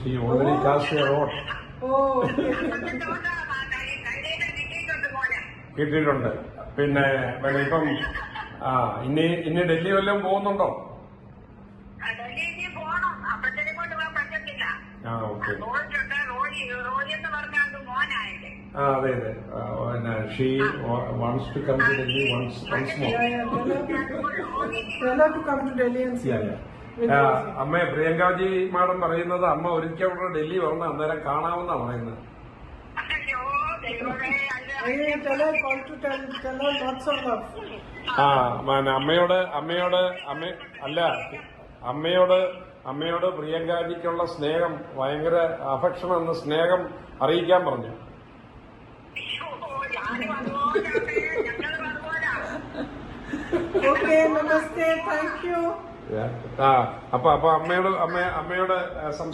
she already cast a vote. കിട്ടിയിട്ടുണ്ട്. പിന്നെ ഇപ്പം ഇനി ഡൽഹി വല്ലതും പോകുന്നുണ്ടോ? ഓക്കെ. അതെ അതെ. പിന്നെ she wants to come to Delhi once more. അമ്മ പ്രിയങ്കാജി മാഡം പറയുന്നത് അമ്മ ഒരിക്കൽ കൂടെ ഡൽഹി വന്ന് അന്നേരം കാണാമെന്നാ പറയുന്നത്. അമ്മയോട് പ്രിയങ്കാജിക്കുള്ള സ്നേഹം ഭയങ്കര അഫെക്ഷൻ എന്ന സ്നേഹം അറിയിക്കാൻ പറഞ്ഞു. നമസ്തേ, താങ്ക് യു. അപ്പൊ അമ്മയോട്